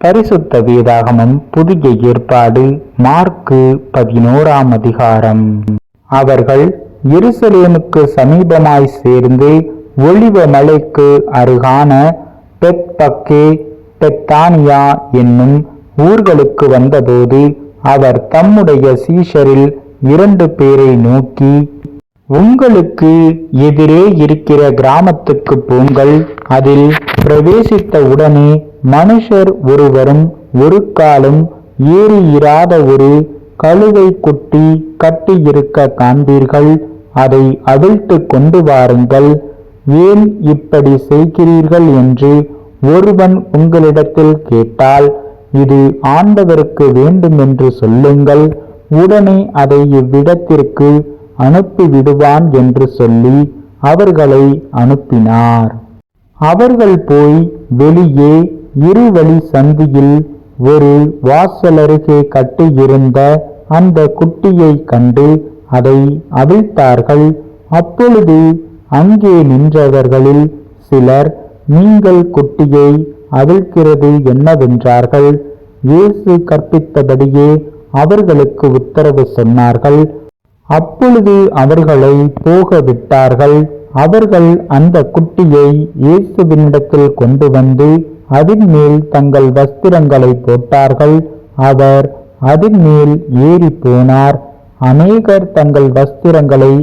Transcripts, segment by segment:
பரிசுத்த வேதாகமம் புதிய ஏற்பாடு மார்க்கு 11ஆம் அதிகாரம். அவர்கள் எருசலேமுக்கு சமீபமாய் சேர்ந்து ஒலிவ மலைக்கு அருகான பெத்பக்கே பெத்தானியா என்னும் ஊர்களுக்கு வந்தபோது அவர் தம்முடைய சீஷரில் 2 பேரை நோக்கி, உங்களுக்கு எதிரே இருக்கிற கிராமத்துக்கு போங்கள். அதில் பிரவேசித்த உடனே மனுஷர் ஒருவரும் ஒரு காலும் ஏறியிராத ஒரு கழுதை குட்டி கட்டியிருக்க காண்பீர்கள். அதை அவிழ்த்து கொண்டு வாருங்கள். ஏன் இப்படி செய்கிறீர்கள் என்று ஒருவன் உங்களிடத்தில் கேட்டால், இது ஆண்டவருக்கு வேண்டும் என்று சொல்லுங்கள். உடனே அதை இவ்விடத்திற்கு அனுப்பிவிடுவான் என்று சொல்லி அவர்களை அனுப்பினார். அவர்கள் போய் வெளியே இருவழி சந்தியில் ஒரு வாசலருகே கட்டியிருந்த அந்த குட்டியை கண்டு அதை அவிழ்த்தார்கள். அப்பொழுது அங்கே நின்றவர்களில் சிலர், நீங்கள் குட்டியை அவிழ்க்கிறது என்னவென்றார்கள். இயேசு கற்பித்தபடியே அவர்களுக்கு உத்தரவு சொன்னார்கள். அப்பொழுது அவர்களை போக விட்டார்கள். அவர்கள் அந்த குட்டியை இயேசுவினிடத்தில் கொண்டு வந்து அதன் மேல் தங்கள் வஸ்திரங்களை போட்டார்கள். அவர் அதன் மேல் ஏறி போனார். அநேகர் தங்கள் வஸ்திரங்களை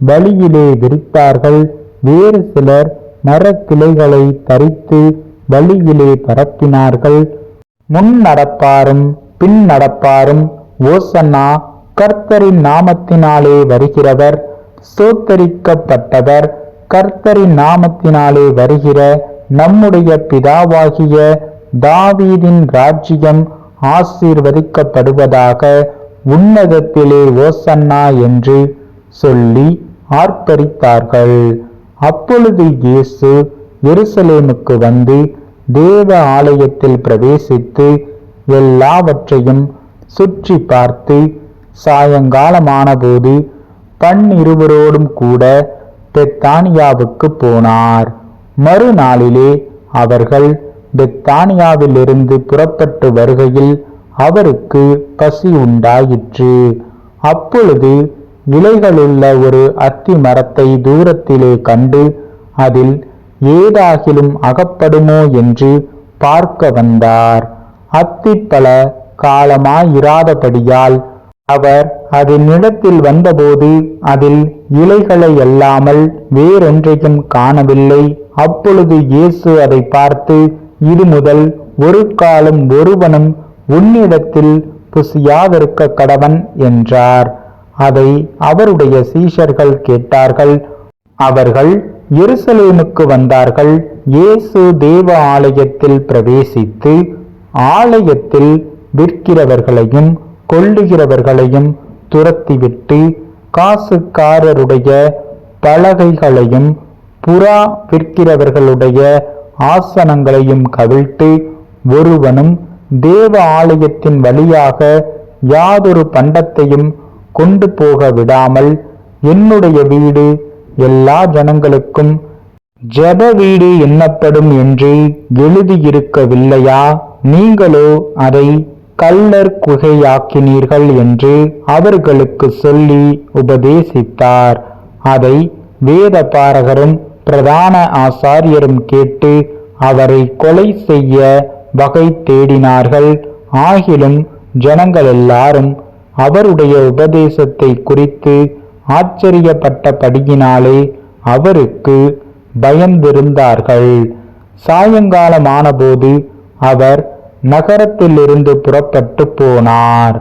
வழியிலே விரித்தார்கள். வேறு சிலர் மரக்கிளைகளை தரித்து வழியிலே பரப்பினார்கள். முன் நடப்பாரும் பின் நடப்பாரும், ஓசன்னா, கர்த்தரின் நாமத்தினாலே வருகிறவர் ஸ்தோத்தரிக்கப்பட்டவர், கர்த்தரின் நாமத்தினாலே வருகிற நம்முடைய பிதாவாகிய தாவீதின் ராஜ்யம் ஆசீர்வதிக்கப்படுவதாக, உன்னதத்திலே ஓசன்னா என்று சொல்லி ஆர்ப்பரித்தார்கள். அப்பொழுது இயேசு எருசலேமுக்கு வந்து தேவ ஆலயத்தில் பிரவேசித்து எல்லாவற்றையும் சுற்றி பார்த்து சாயங்காலமானபோது 12 கூட பெத்தானியாவுக்கு போனார். மறுநாளிலே அவர்கள் பெத்தானியாவிலிருந்து புறப்பட்டு வருகையில் அவருக்கு பசி உண்டாயிற்று. அப்பொழுது இலைகளுள்ள ஒரு அத்தி மரத்தை தூரத்திலே கண்டு அதில் ஏதாகிலும் அகப்படுமோ என்று பார்க்க வந்தார். அத்தி பல காலமாயிராதபடியால் அவர் அதனிடத்தில் வந்தபோது அதில் இலைகளை அல்லாமல் வேறொன்றையும் காணவில்லை. அப்பொழுது இயேசு அதை பார்த்து, இது முதல் ஒரு காலம் ஒருவனும் உன்னிடத்தில் புசியாதிருக்க கடவன் என்றார். அதை அவருடைய சீஷர்கள் கேட்டார்கள். அவர்கள் எருசலேமுக்கு வந்தார்கள். இயேசு தேவ ஆலயத்தில் பிரவேசித்து ஆலயத்தில் விற்கிறவர்களையும் கொள்ளுகிறவர்களையும் துரத்திவிட்டு காசுக்காரருடைய பலகைகளையும் புறா விற்கிறவர்களுடைய ஆசனங்களையும் கவிழ்த்து, ஒருவனும் தேவ ஆலயத்தின் வழியாக யாதொரு பண்டத்தையும் கொண்டு போக விடாமல், என்னுடைய வீடு எல்லா ஜனங்களுக்கும் ஜெப வீடு எண்ணப்படும் என்று எழுதியிருக்கவில்லையா? நீங்களோ அதை கள்ளர் குகையாக்கினீர்கள் என்று அவர்களுக்கு சொல்லி உபதேசித்தார். அதை வேத பாரகரும் பிரதான ஆசாரியரும் கேட்டு அவரை கொலை செய்ய வகை தேடினார்கள். ஆகிலும் ஜனங்கள் எல்லாரும் அவருடைய உபதேசத்தை குறித்து ஆச்சரியப்பட்டபடியினாலே அவருக்கு பயந்திருந்தார்கள். சாயங்காலமானபோது அவர் நகரத்திலிருந்து புறப்பட்டு போனார்.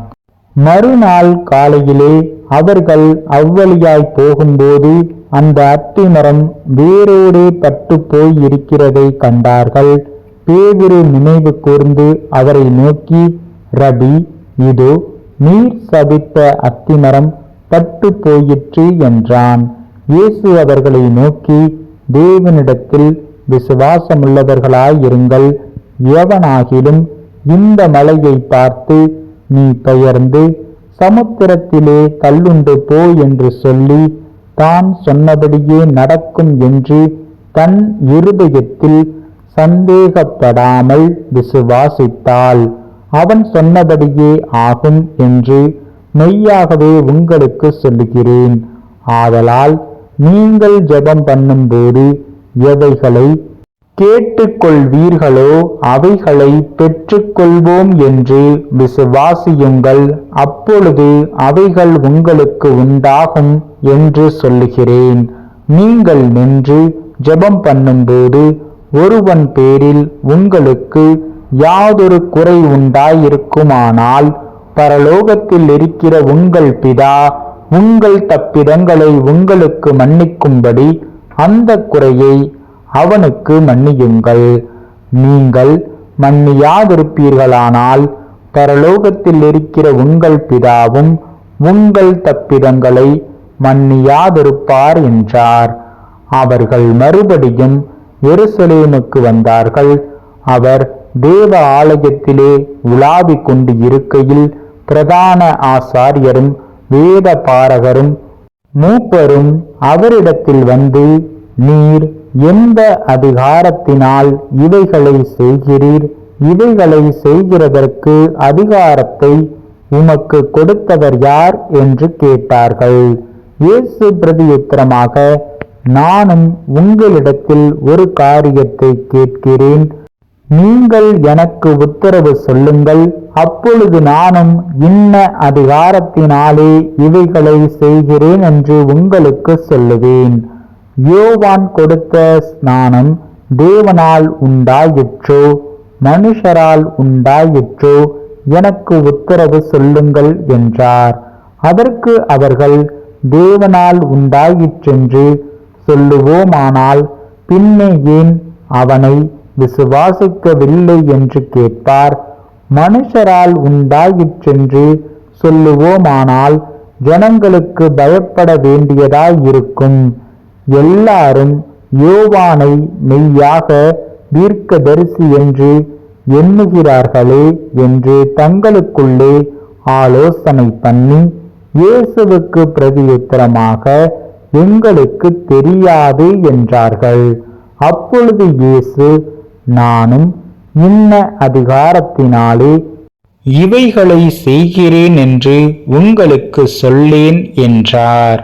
மறுநாள் காலையிலே அவர்கள் அவ்வழியாய் போகும்போது அந்த அத்திமரம் வேரோடு பட்டு போய் இருக்கிறதை கண்டார்கள். பேதுரு நினைவு கூர்ந்து அவரை நோக்கி, ரபி, இதோ நீர் சபித்த அத்திமரம் பட்டு போயிற்று என்றான். இயேசு அவர்களை நோக்கி, தேவனிடத்தில் விசுவாசமுள்ளவர்களாயிருங்கள். எவனாகிலும் இந்த மலையை பார்த்து, நீ பெயர்ந்து சமுத்திரத்திலே தள்ளுண்டு போ என்று சொல்லி தான் சொன்னபடியே நடக்கும் என்று தன் இருதயத்தில் சந்தேகப்படாமல் விசுவாசித்தால் அவன் சொன்னபடியே ஆகும் என்று மெய்யாகவே உங்களுக்கு சொல்லுகிறேன். ஆதலால் நீங்கள் ஜெபம் பண்ணும்போது எவைகளை கேட்டுக்கொள்வீர்களோ அவைகளை பெற்றுக்கொள்வோம் என்று விசுவாசியுங்கள். அப்பொழுது அவைகள் உங்களுக்கு உண்டாகும் என்று சொல்லுகிறேன். நீங்கள் நின்று ஜெபம் பண்ணும்போது ஒருவன் பேரில் உங்களுக்கு யாதொரு குறை உண்டாயிருக்குமானால் பரலோகத்தில் இருக்கிற உங்கள் பிதா உங்கள் தப்பிடங்களை உங்களுக்கு மன்னிக்கும்படி அந்த குறையை அவனுக்கு மன்னியுங்கள். நீங்கள் மன்னியாதிருப்பீர்களானால் பரலோகத்தில் இருக்கிற உங்கள் பிதாவும் உங்கள் தப்பிடங்களை மன்னியாதிருப்பார் என்றார். அவர்கள் மறுபடியும் எருசலேமுக்கு வந்தார்கள். அவர் தேவ ஆலயத்திலே உலாவிக் கொண்டு இருக்கையில் பிரதான ஆசாரியரும் வேத பாரகரும் மூப்பரும் அவரிடத்தில் வந்து, நீர் எந்த அதிகாரத்தினால் இவைகளை செய்கிறீர்? இவைகளை செய்கிறதற்கு அதிகாரத்தை உமக்கு கொடுத்தவர் யார் என்று கேட்டார்கள். இயேசு பிரதியுத்தரமாக, நானும் உங்களிடத்தில் ஒரு காரியத்தை கேட்கிறேன். நீங்கள் எனக்கு உத்தரவு சொல்லுங்கள். அப்பொழுது நானும் இன்ன அதிகாரத்தினாலே இவைகளை செய்கிறேன் என்று உங்களுக்கு சொல்லுவேன். யோவான் கொடுத்த ஸ்நானம் தேவனால் உண்டாயிற்றோ மனுஷரால் உண்டாயிற்றோ? எனக்கு உத்தரவு சொல்லுங்கள் என்றார். அதற்கு அவர்கள், தேவனால் உண்டாயிற்றென்று சொல்லுவோமானால் பின்னே ஏன் அவனை விசுவாசிக்கவில்லை என்று கேட்பார். மனுஷரால் உண்டாயிற்றென்று சொல்லுவோமானால் ஜனங்களுக்கு பயப்பட வேண்டியதாயிருக்கும். எல்லாரும் யோவானை மெய்யாக தீர்க்கதரிசி என்று எண்ணுகிறார்களே என்று தங்களுக்குள்ளே ஆலோசனை பண்ணி, இயேசுவுக்கு பிரதியுத்தரமாக, எங்களுக்கு தெரியாது என்றார்கள். அப்பொழுது இயேசு, நானும் இன்ன அதிகாரத்தினாலே இவைகளை செய்கிறேன் என்று உங்களுக்கு சொல்லேன் என்றார்.